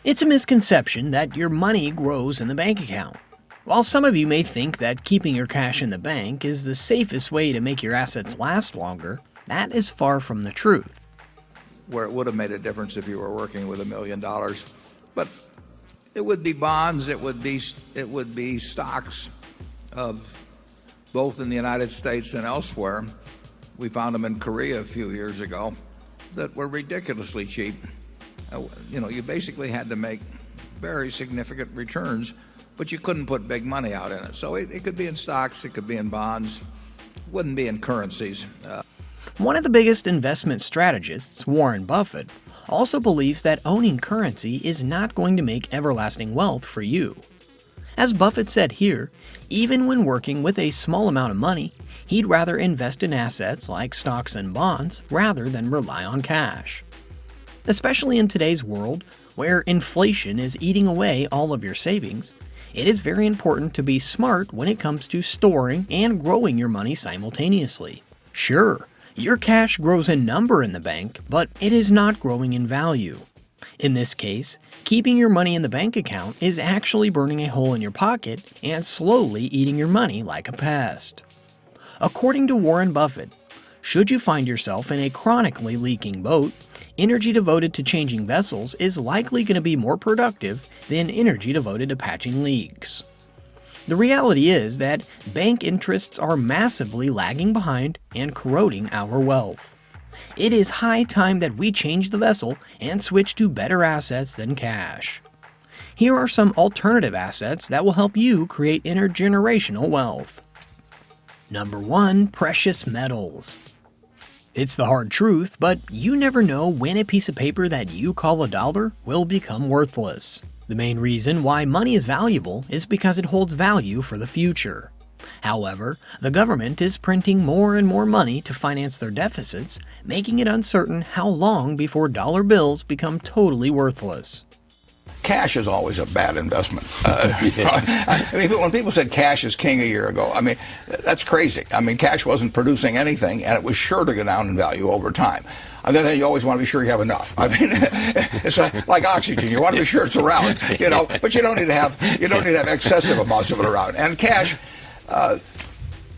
It's a misconception that your money grows in the bank account. While some of you may think that keeping your cash in the bank is the safest way to make your assets last longer, that is far from the truth. Where it would have made a difference if you were working with $1 million. But it would be bonds, it would be stocks of both in the United States and elsewhere. We found them in Korea a few years ago that were ridiculously cheap. You basically had to make very significant returns, but you couldn't put big money out in it. So it could be in stocks, it could be in bonds, it wouldn't be in currencies. One of the biggest investment strategists, Warren Buffett, also believes that owning currency is not going to make everlasting wealth for you. As Buffett said here, even when working with a small amount of money, he'd rather invest in assets like stocks and bonds rather than rely on cash. Especially in today's world, where inflation is eating away all of your savings, it is very important to be smart when it comes to storing and growing your money simultaneously. Sure, your cash grows in number in the bank, but it is not growing in value. In this case, keeping your money in the bank account is actually burning a hole in your pocket and slowly eating your money like a pest. According to Warren Buffett, should you find yourself in a chronically leaking boat, energy devoted to changing vessels is likely going to be more productive than energy devoted to patching leaks. The reality is that bank interests are massively lagging behind and corroding our wealth. It is high time that we change the vessel and switch to better assets than cash. Here are some alternative assets that will help you create intergenerational wealth. Number 1. Precious metals. It's the hard truth, but you never know when a piece of paper that you call a dollar will become worthless. The main reason why money is valuable is because it holds value for the future. However, the government is printing more and more money to finance their deficits, making it uncertain how long before dollar bills become totally worthless. Cash is always a bad investment. I mean, when people said cash is king a year ago, I mean, that's crazy. I mean, cash wasn't producing anything, and it was sure to go down in value over time. On the other hand, you always want to be sure you have enough. I mean, it's like oxygen. You want to be sure it's around, but you don't need to have excessive amounts of it around. And cash,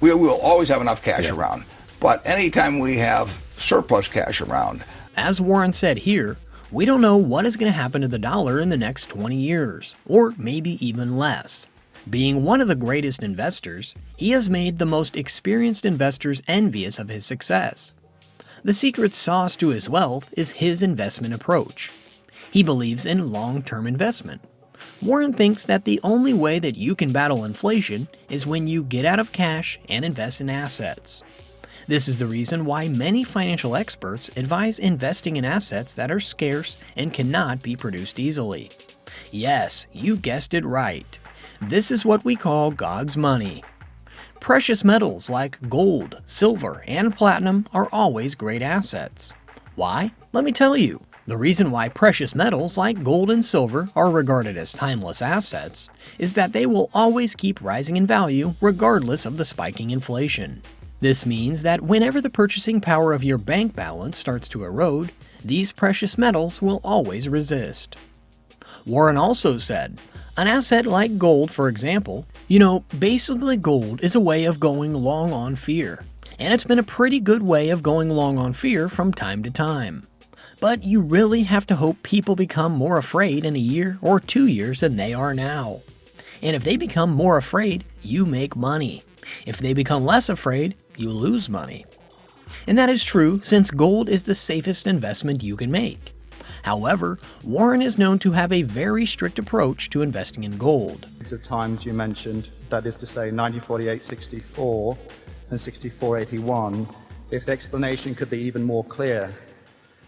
we will always have enough cash around. But anytime we have surplus cash around, as Warren said here, we don't know what is going to happen to the dollar in the next 20 years, or maybe even less. Being one of the greatest investors, he has made the most experienced investors envious of his success. The secret sauce to his wealth is his investment approach. He believes in long-term investment. Warren thinks that the only way that you can battle inflation is when you get out of cash and invest in assets. This is the reason why many financial experts advise investing in assets that are scarce and cannot be produced easily. Yes, you guessed it right. This is what we call God's money. Precious metals like gold, silver, and platinum are always great assets. Why? Let me tell you. The reason why precious metals like gold and silver are regarded as timeless assets is that they will always keep rising in value regardless of the spiking inflation. This means that whenever the purchasing power of your bank balance starts to erode, these precious metals will always resist. Warren also said, an asset like gold, for example, basically gold is a way of going long on fear, and it's been a pretty good way of going long on fear from time to time. But you really have to hope people become more afraid in a year or 2 years than they are now. And if they become more afraid, you make money. If they become less afraid, you lose money. And that is true since gold is the safest investment you can make. However, Warren is known to have a very strict approach to investing in gold. Of times you mentioned, that is to say 1948-64 and 64-81, if the explanation could be even more clear.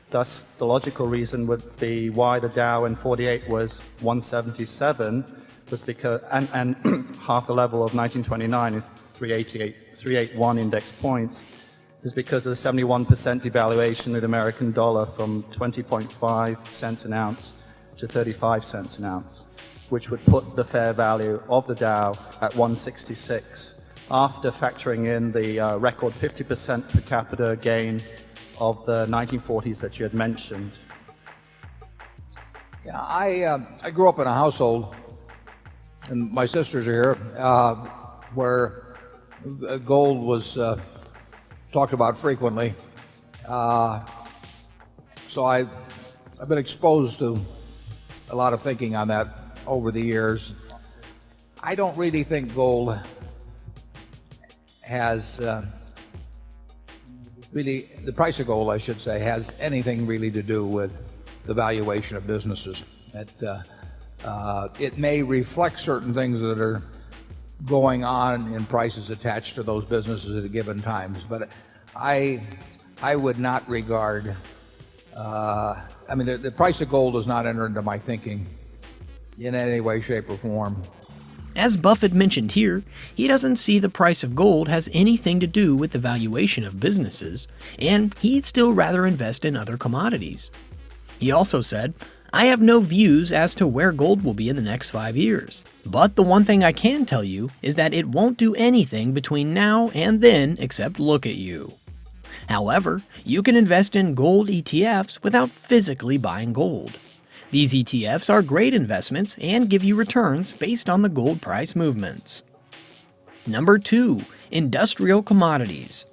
Thus, the logical reason would be why the Dow in 48 was 177 was because, and half the level of 1929 is 381 index points, is because of the 71% devaluation of the American dollar from 20.5 cents an ounce to 35 cents an ounce, which would put the fair value of the Dow at 166, after factoring in the record 50% per capita gain of the 1940s that you had mentioned. Yeah, I grew up in a household, and my sisters are here, where gold was talked about frequently. So I've been exposed to a lot of thinking on that over the years. I don't really think gold has really, the price of gold, I should say, has anything really to do with the valuation of businesses. It may reflect certain things that are going on in prices attached to those businesses at a given times, but I would not regard, I mean, the price of gold does not enter into my thinking in any way, shape, or form. As Buffett mentioned here, he doesn't see the price of gold has anything to do with the valuation of businesses, and he'd still rather invest in other commodities. He also said, "I have no views as to where gold will be in the next 5 years, but the one thing I can tell you is that it won't do anything between now and then except look at you." However, you can invest in gold ETFs without physically buying gold. These ETFs are great investments and give you returns based on the gold price movements. Number 2. Industrial commodities.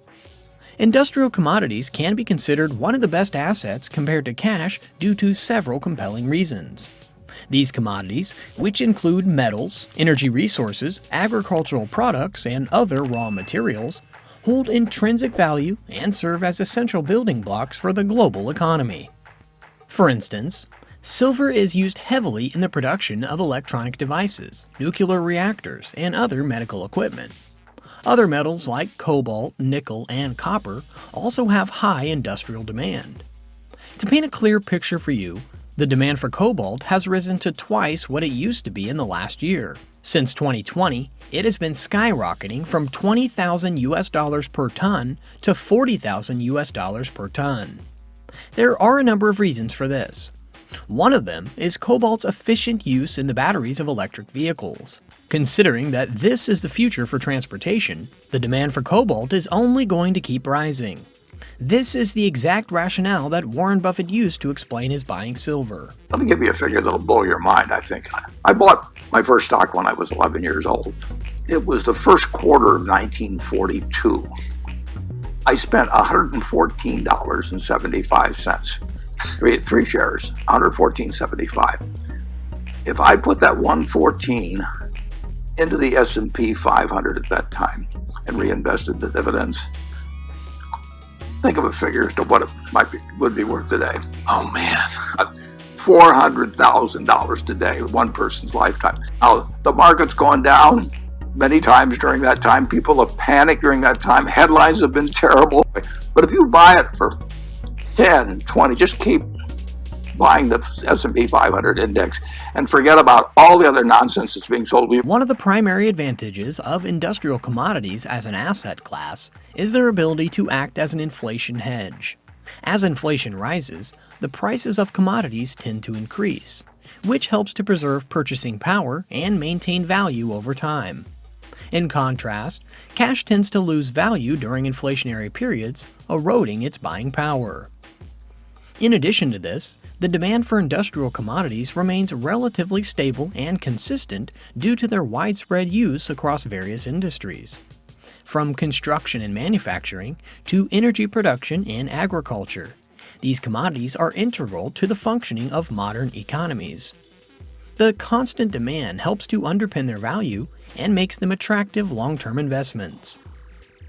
Industrial commodities can be considered one of the best assets compared to cash due to several compelling reasons. These commodities, which include metals, energy resources, agricultural products, and other raw materials, hold intrinsic value and serve as essential building blocks for the global economy. For instance, silver is used heavily in the production of electronic devices, nuclear reactors, and other medical equipment. Other metals like cobalt, nickel, and copper also have high industrial demand. To paint a clear picture for you, the demand for cobalt has risen to twice what it used to be in the last year. Since 2020, it has been skyrocketing from $20,000 per ton to $40,000 per ton. There are a number of reasons for this. One of them is cobalt's efficient use in the batteries of electric vehicles. Considering that this is the future for transportation, the demand for cobalt is only going to keep rising. This is the exact rationale that Warren Buffett used to explain his buying silver. Let me give you a figure that'll blow your mind, I think. I bought my first stock when I was 11 years old. It was the first quarter of 1942. I spent $114.75. Three shares, $114.75. If I put that 114 into the S&P 500 at that time and reinvested the dividends, think of a figure as to what it would be worth today. Oh man, $400,000 today, one person's lifetime. Now the market's gone down many times during that time. People have panicked during that time. Headlines have been terrible. But if you buy it for 10, 20, just keep buying the S&P 500 index and forget about all the other nonsense that's being sold to you. One of the primary advantages of industrial commodities as an asset class is their ability to act as an inflation hedge. As inflation rises, the prices of commodities tend to increase, which helps to preserve purchasing power and maintain value over time. In contrast, cash tends to lose value during inflationary periods, eroding its buying power. In addition to this, the demand for industrial commodities remains relatively stable and consistent due to their widespread use across various industries. From construction and manufacturing to energy production and agriculture, these commodities are integral to the functioning of modern economies. The constant demand helps to underpin their value and makes them attractive long-term investments.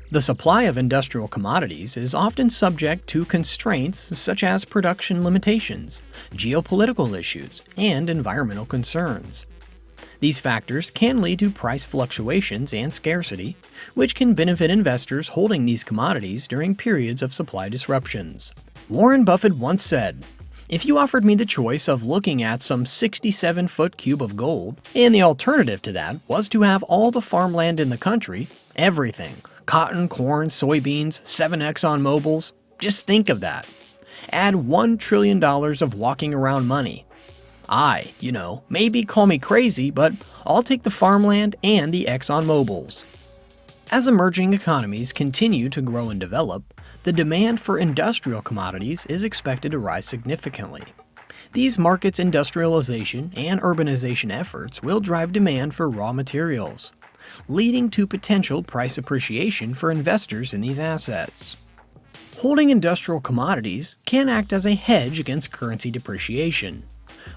The supply of industrial commodities is often subject to constraints such as production limitations, geopolitical issues, and environmental concerns. These factors can lead to price fluctuations and scarcity, which can benefit investors holding these commodities during periods of supply disruptions. Warren Buffett once said, "If you offered me the choice of looking at some 67-foot cube of gold, and the alternative to that was to have all the farmland in the country, everything, cotton, corn, soybeans, 7 ExxonMobils, just think of that. Add $1 trillion of walking around money. Maybe call me crazy, but I'll take the farmland and the ExxonMobils." As emerging economies continue to grow and develop, the demand for industrial commodities is expected to rise significantly. These markets' industrialization and urbanization efforts will drive demand for raw materials, leading to potential price appreciation for investors in these assets. Holding industrial commodities can act as a hedge against currency depreciation.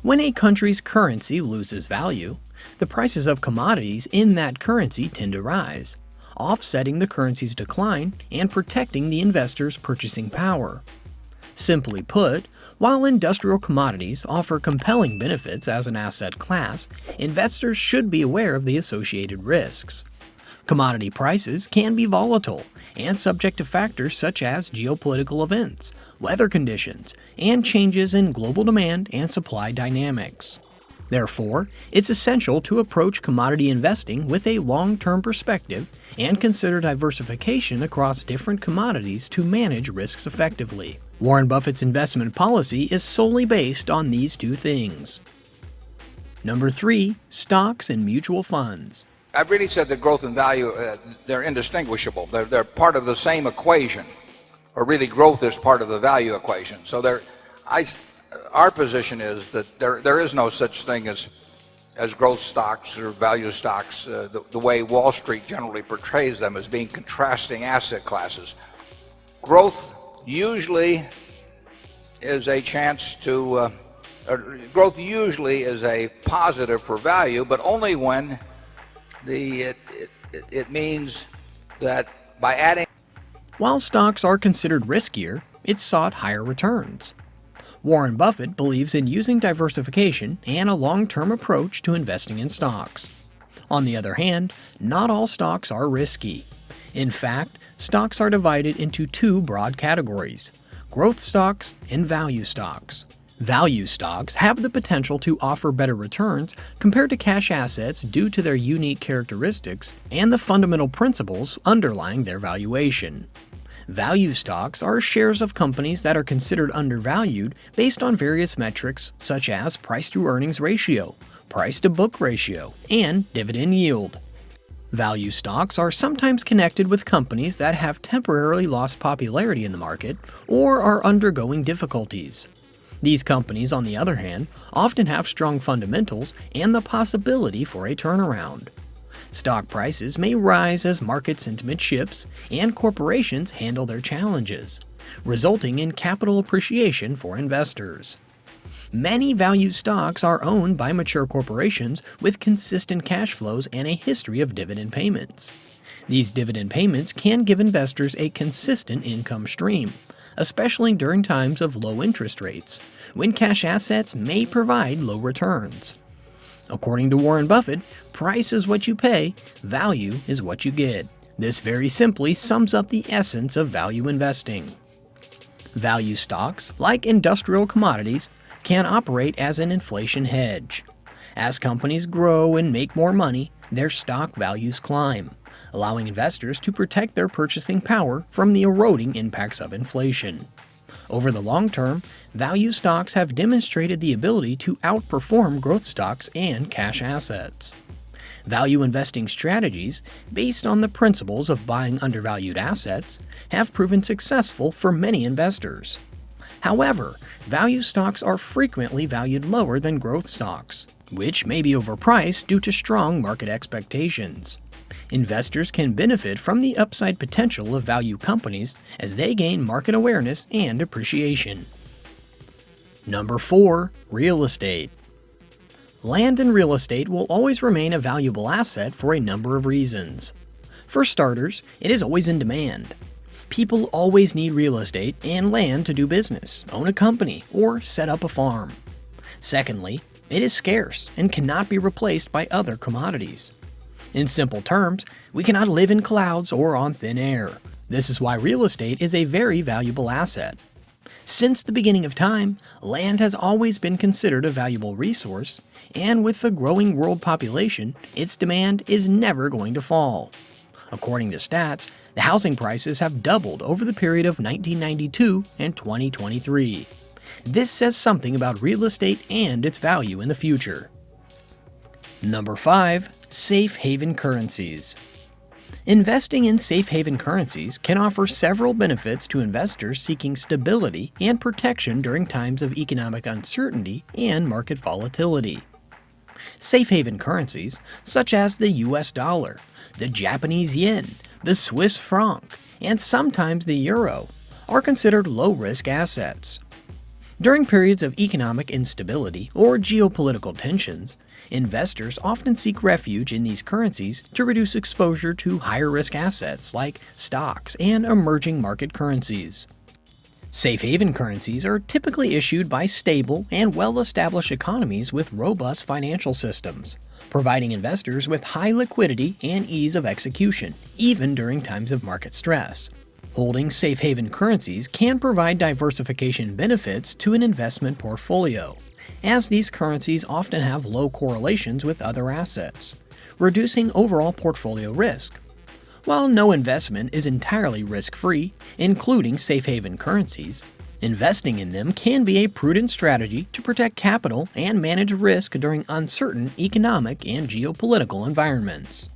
When a country's currency loses value, the prices of commodities in that currency tend to rise, offsetting the currency's decline and protecting the investor's purchasing power. Simply put, while industrial commodities offer compelling benefits as an asset class, investors should be aware of the associated risks. Commodity prices can be volatile and subject to factors such as geopolitical events, weather conditions, and changes in global demand and supply dynamics. Therefore, it's essential to approach commodity investing with a long-term perspective and consider diversification across different commodities to manage risks effectively. Warren Buffett's investment policy is solely based on these two things. Number 3. Stocks and mutual funds. I've really said that growth and value, they're indistinguishable. They're part of the same equation, or really growth is part of the value equation. So our position is that there is no such thing as growth stocks or value stocks, the way Wall Street generally portrays them as being contrasting asset classes. Growth usually is a chance to, growth usually is a positive for value, but only when it means that by adding. While stocks are considered riskier, it's sought higher returns. Warren Buffett believes in using diversification and a long-term approach to investing in stocks. On the other hand, not all stocks are risky. In fact, stocks are divided into two broad categories: growth stocks and value stocks. Value stocks have the potential to offer better returns compared to cash assets due to their unique characteristics and the fundamental principles underlying their valuation. Value stocks are shares of companies that are considered undervalued based on various metrics such as price-to-earnings ratio, price-to-book ratio, and dividend yield. Value stocks are sometimes connected with companies that have temporarily lost popularity in the market or are undergoing difficulties. These companies, on the other hand, often have strong fundamentals and the possibility for a turnaround. Stock prices may rise as market sentiment shifts and corporations handle their challenges, resulting in capital appreciation for investors. Many value stocks are owned by mature corporations with consistent cash flows and a history of dividend payments. These dividend payments can give investors a consistent income stream, especially during times of low interest rates, when cash assets may provide low returns. According to Warren Buffett, price is what you pay, value is what you get. This very simply sums up the essence of value investing. Value stocks, like industrial commodities, can operate as an inflation hedge. As companies grow and make more money, their stock values climb, allowing investors to protect their purchasing power from the eroding impacts of inflation. Over the long term, value stocks have demonstrated the ability to outperform growth stocks and cash assets. Value investing strategies, based on the principles of buying undervalued assets, have proven successful for many investors. However, value stocks are frequently valued lower than growth stocks, which may be overpriced due to strong market expectations. Investors can benefit from the upside potential of value companies as they gain market awareness and appreciation. Number 4. Real estate. Land and real estate will always remain a valuable asset for a number of reasons. For starters, it is always in demand. People always need real estate and land to do business, own a company, or set up a farm. Secondly, it is scarce and cannot be replaced by other commodities. In simple terms, we cannot live in clouds or on thin air. This is why real estate is a very valuable asset. Since the beginning of time, land has always been considered a valuable resource, and with the growing world population, its demand is never going to fall. According to stats, the housing prices have doubled over the period of 1992 and 2023. This says something about real estate and its value in the future. Number 5. Safe haven currencies. Investing in safe haven currencies can offer several benefits to investors seeking stability and protection during times of economic uncertainty and market volatility. Safe haven currencies, such as the US dollar, the Japanese yen, the Swiss franc, and sometimes the euro, are considered low-risk assets. During periods of economic instability or geopolitical tensions, investors often seek refuge in these currencies to reduce exposure to higher-risk assets like stocks and emerging market currencies. Safe haven currencies are typically issued by stable and well-established economies with robust financial systems, providing investors with high liquidity and ease of execution, even during times of market stress. Holding safe haven currencies can provide diversification benefits to an investment portfolio, as these currencies often have low correlations with other assets, reducing overall portfolio risk. While no investment is entirely risk-free, including safe haven currencies, investing in them can be a prudent strategy to protect capital and manage risk during uncertain economic and geopolitical environments.